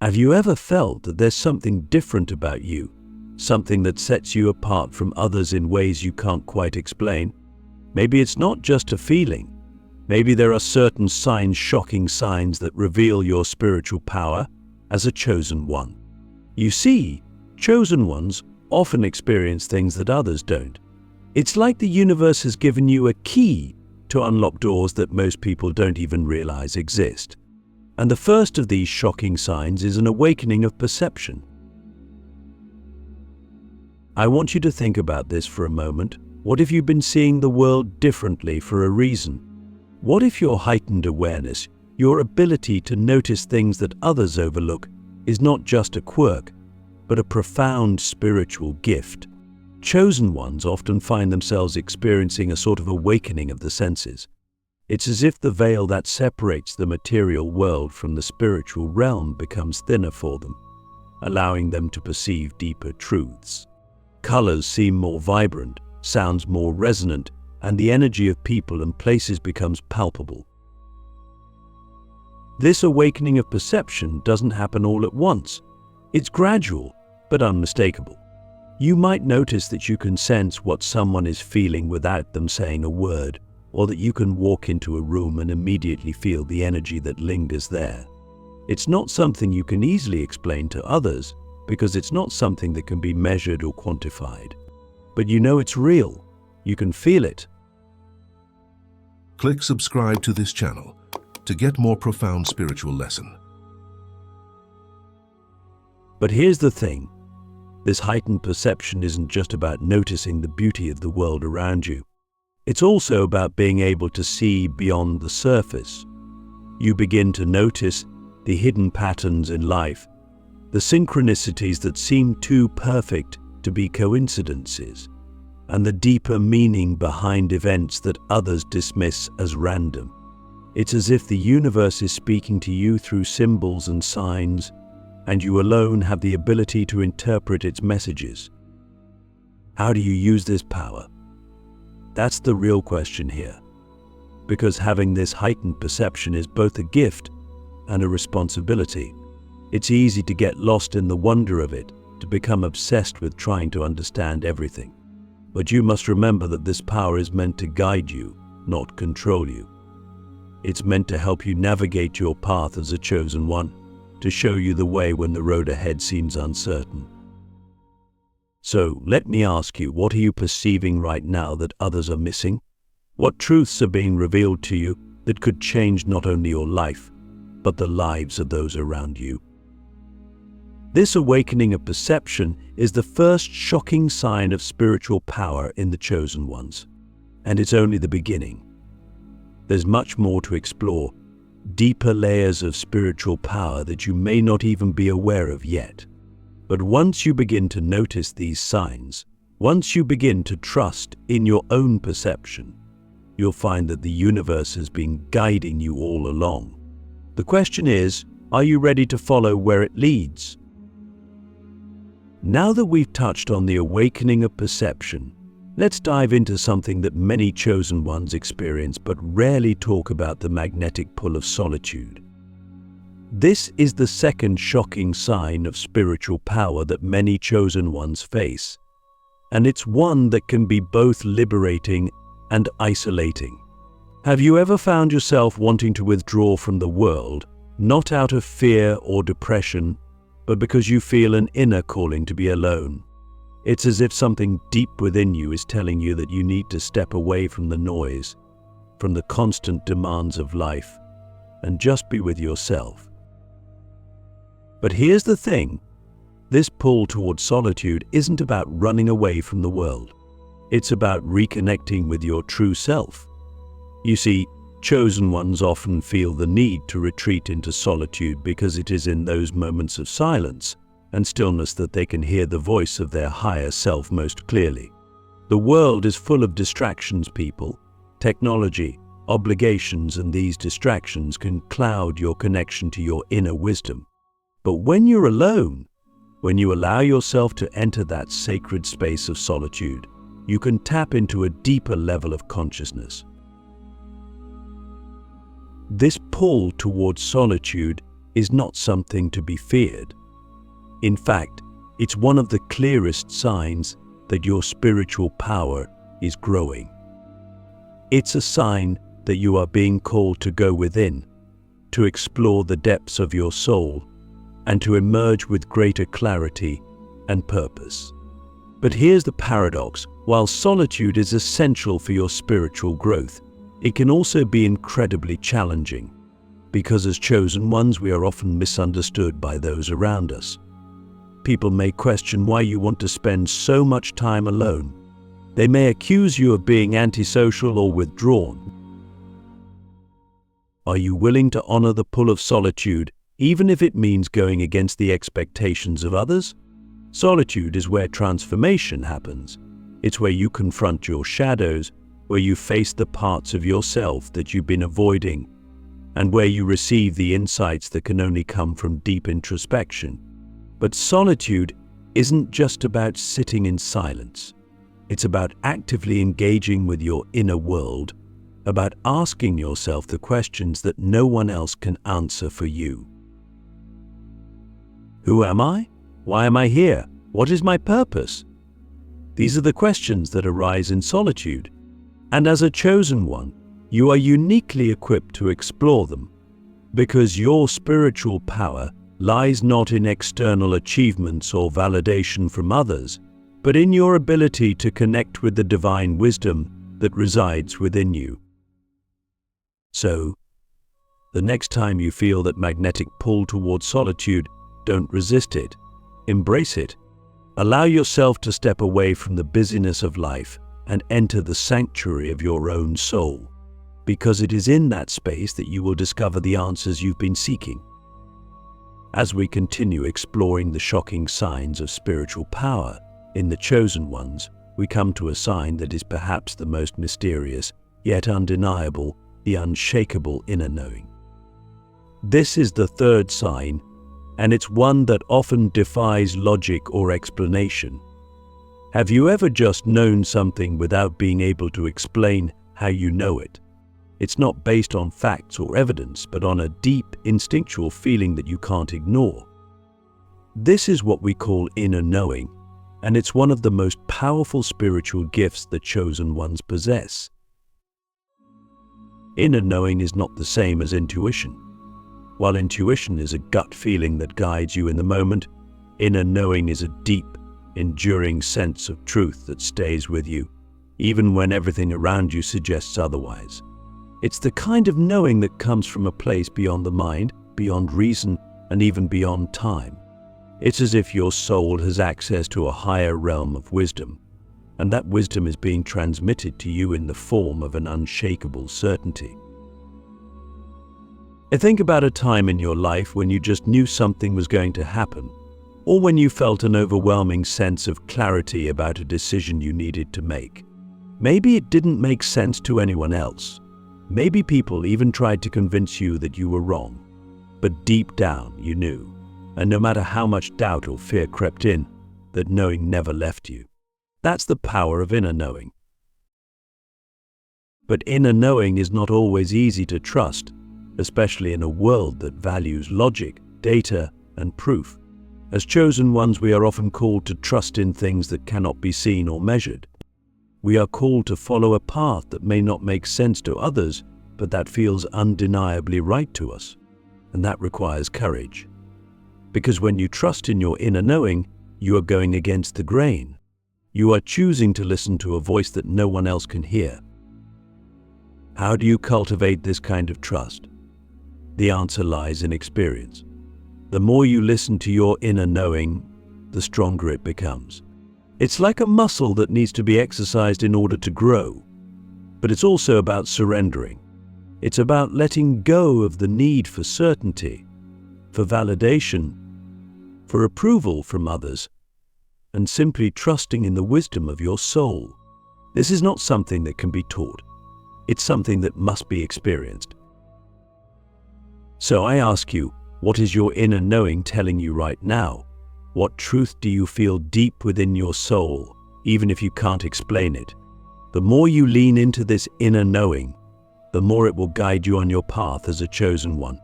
Have you ever felt that there's something different about you, something that sets you apart from others in ways you can't quite explain? Maybe it's not just a feeling. Maybe there are certain signs, shocking signs that reveal your spiritual power as a chosen one. You see, chosen ones often experience things that others don't. It's like the universe has given you a key to unlock doors that most people don't even realize exist. And the first of these shocking signs is an awakening of perception. I want you to think about this for a moment. What if you've been seeing the world differently for a reason? What if your heightened awareness, your ability to notice things that others overlook, is not just a quirk, but a profound spiritual gift? Chosen ones often find themselves experiencing a sort of awakening of the senses. It's as if the veil that separates the material world from the spiritual realm becomes thinner for them, allowing them to perceive deeper truths. Colors seem more vibrant, sounds more resonant, and the energy of people and places becomes palpable. This awakening of perception doesn't happen all at once. It's gradual, but unmistakable. You might notice that you can sense what someone is feeling without them saying a word, or that you can walk into a room and immediately feel the energy that lingers there. It's not something you can easily explain to others, because it's not something that can be measured or quantified. But you know it's real. You can feel it. Click subscribe to this channel to get more profound spiritual lesson. But here's the thing. This heightened perception isn't just about noticing the beauty of the world around you. It's also about being able to see beyond the surface. You begin to notice the hidden patterns in life, the synchronicities that seem too perfect to be coincidences, and the deeper meaning behind events that others dismiss as random. It's as if the universe is speaking to you through symbols and signs, and you alone have the ability to interpret its messages. How do you use this power? That's the real question here. Because having this heightened perception is both a gift and a responsibility. It's easy to get lost in the wonder of it, to become obsessed with trying to understand everything. But you must remember that this power is meant to guide you, not control you. It's meant to help you navigate your path as a chosen one, to show you the way when the road ahead seems uncertain. So let me ask you, what are you perceiving right now that others are missing? What truths are being revealed to you that could change not only your life, but the lives of those around you? This awakening of perception is the first shocking sign of spiritual power in the chosen ones. And it's only the beginning. There's much more to explore, deeper layers of spiritual power that you may not even be aware of yet. But once you begin to notice these signs, once you begin to trust in your own perception, you'll find that the universe has been guiding you all along. The question is, are you ready to follow where it leads? Now that we've touched on the awakening of perception, let's dive into something that many chosen ones experience but rarely talk about: the magnetic pull of solitude. This is the second shocking sign of spiritual power that many chosen ones face, and it's one that can be both liberating and isolating. Have you ever found yourself wanting to withdraw from the world, not out of fear or depression, but because you feel an inner calling to be alone? It's as if something deep within you is telling you that you need to step away from the noise, from the constant demands of life, and just be with yourself. But here's the thing. This pull towards solitude isn't about running away from the world. It's about reconnecting with your true self. You see, chosen ones often feel the need to retreat into solitude because it is in those moments of silence and stillness that they can hear the voice of their higher self most clearly. The world is full of distractions, people, technology, obligations, and these distractions can cloud your connection to your inner wisdom. But when you're alone, when you allow yourself to enter that sacred space of solitude, you can tap into a deeper level of consciousness. This pull towards solitude is not something to be feared. In fact, it's one of the clearest signs that your spiritual power is growing. It's a sign that you are being called to go within, to explore the depths of your soul, and to emerge with greater clarity and purpose. But here's the paradox: while solitude is essential for your spiritual growth, it can also be incredibly challenging, because as chosen ones we are often misunderstood by those around us. People may question why you want to spend so much time alone. They may accuse you of being antisocial or withdrawn. Are you willing to honor the pull of solitude, even if it means going against the expectations of others? Solitude is where transformation happens. It's where you confront your shadows, where you face the parts of yourself that you've been avoiding, and where you receive the insights that can only come from deep introspection. But solitude isn't just about sitting in silence. It's about actively engaging with your inner world, about asking yourself the questions that no one else can answer for you. Who am I? Why am I here? What is my purpose? These are the questions that arise in solitude, and as a chosen one, you are uniquely equipped to explore them, because your spiritual power lies not in external achievements or validation from others, but in your ability to connect with the divine wisdom that resides within you. So, the next time you feel that magnetic pull towards solitude, don't resist it. Embrace it. Allow yourself to step away from the busyness of life and enter the sanctuary of your own soul, because it is in that space that you will discover the answers you've been seeking. As we continue exploring the shocking signs of spiritual power in the chosen ones, we come to a sign that is perhaps the most mysterious, yet undeniable: the unshakable inner knowing. This is the third sign, and it's one that often defies logic or explanation. Have you ever just known something without being able to explain how you know it? It's not based on facts or evidence, but on a deep, instinctual feeling that you can't ignore. This is what we call inner knowing, and it's one of the most powerful spiritual gifts that chosen ones possess. Inner knowing is not the same as intuition. While intuition is a gut feeling that guides you in the moment, inner knowing is a deep, enduring sense of truth that stays with you, even when everything around you suggests otherwise. It's the kind of knowing that comes from a place beyond the mind, beyond reason, and even beyond time. It's as if your soul has access to a higher realm of wisdom, and that wisdom is being transmitted to you in the form of an unshakable certainty. Think about a time in your life when you just knew something was going to happen, or when you felt an overwhelming sense of clarity about a decision you needed to make. Maybe it didn't make sense to anyone else. Maybe people even tried to convince you that you were wrong. But deep down you knew, and no matter how much doubt or fear crept in, that knowing never left you. That's the power of inner knowing. But inner knowing is not always easy to trust, especially in a world that values logic, data, and proof. As chosen ones, we are often called to trust in things that cannot be seen or measured. We are called to follow a path that may not make sense to others, but that feels undeniably right to us. And that requires courage. Because when you trust in your inner knowing, you are going against the grain. You are choosing to listen to a voice that no one else can hear. How do you cultivate this kind of trust? The answer lies in experience. The more you listen to your inner knowing, the stronger it becomes. It's like a muscle that needs to be exercised in order to grow. But it's also about surrendering. It's about letting go of the need for certainty, for validation, for approval from others, and simply trusting in the wisdom of your soul. This is not something that can be taught. It's something that must be experienced. So I ask you, what is your inner knowing telling you right now? What truth do you feel deep within your soul, even if you can't explain it? The more you lean into this inner knowing, the more it will guide you on your path as a chosen one.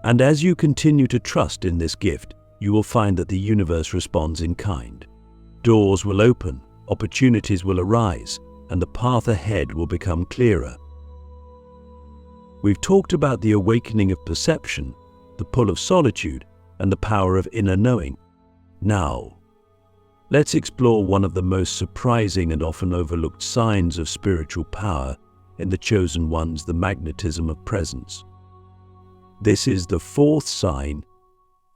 And as you continue to trust in this gift, you will find that the universe responds in kind. Doors will open, opportunities will arise, and the path ahead will become clearer. We've talked about the awakening of perception, the pull of solitude, and the power of inner knowing. Now, let's explore one of the most surprising and often overlooked signs of spiritual power in the chosen ones, the magnetism of presence. This is the fourth sign,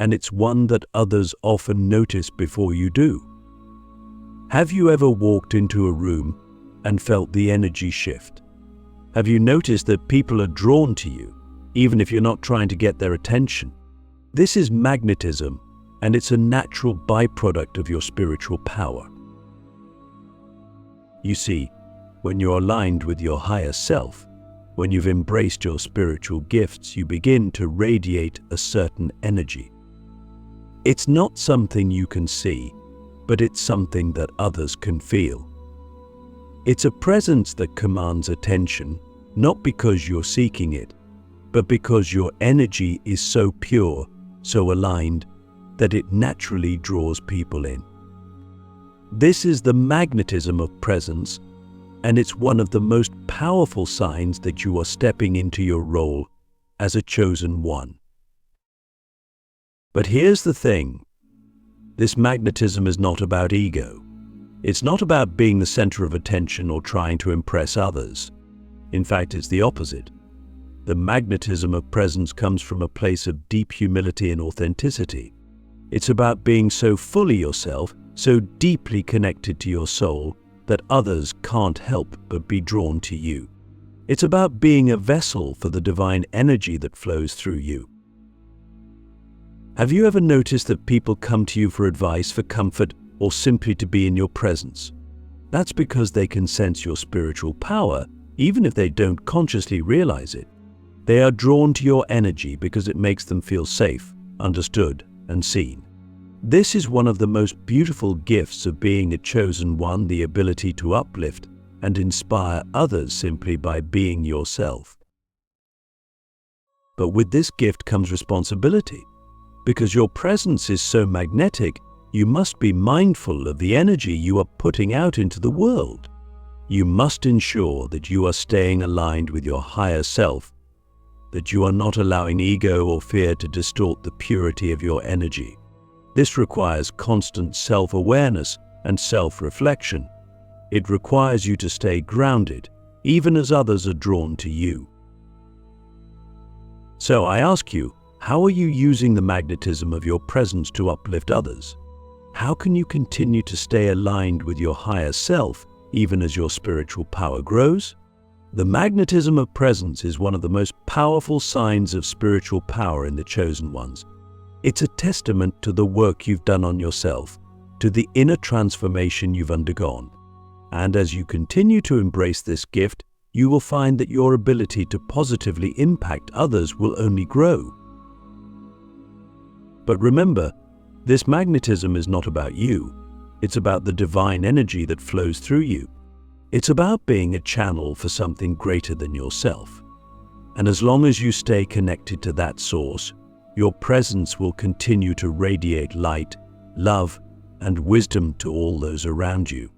and it's one that others often notice before you do. Have you ever walked into a room and felt the energy shift? Have you noticed that people are drawn to you, even if you're not trying to get their attention? This is magnetism, and it's a natural byproduct of your spiritual power. You see, when you're aligned with your higher self, when you've embraced your spiritual gifts, you begin to radiate a certain energy. It's not something you can see, but it's something that others can feel. It's a presence that commands attention, not because you're seeking it, but because your energy is so pure, so aligned, that it naturally draws people in. This is the magnetism of presence, and it's one of the most powerful signs that you are stepping into your role as a chosen one. But here's the thing. This magnetism is not about ego. It's not about being the center of attention or trying to impress others. In fact, it's the opposite. The magnetism of presence comes from a place of deep humility and authenticity. It's about being so fully yourself, so deeply connected to your soul, that others can't help but be drawn to you. It's about being a vessel for the divine energy that flows through you. Have you ever noticed that people come to you for advice, for comfort, or simply to be in your presence? That's because they can sense your spiritual power, even if they don't consciously realize it. They are drawn to your energy because it makes them feel safe, understood, and seen. This is one of the most beautiful gifts of being a chosen one, the ability to uplift and inspire others simply by being yourself. But with this gift comes responsibility. Because your presence is so magnetic, you must be mindful of the energy you are putting out into the world. You must ensure that you are staying aligned with your higher self, that you are not allowing ego or fear to distort the purity of your energy. This requires constant self-awareness and self-reflection. It requires you to stay grounded, even as others are drawn to you. So I ask you, how are you using the magnetism of your presence to uplift others? How can you continue to stay aligned with your higher self, even as your spiritual power grows? The magnetism of presence is one of the most powerful signs of spiritual power in the chosen ones. It's a testament to the work you've done on yourself, to the inner transformation you've undergone. And as you continue to embrace this gift, you will find that your ability to positively impact others will only grow. But remember, this magnetism is not about you. It's about the divine energy that flows through you. It's about being a channel for something greater than yourself. And as long as you stay connected to that source, your presence will continue to radiate light, love, and wisdom to all those around you.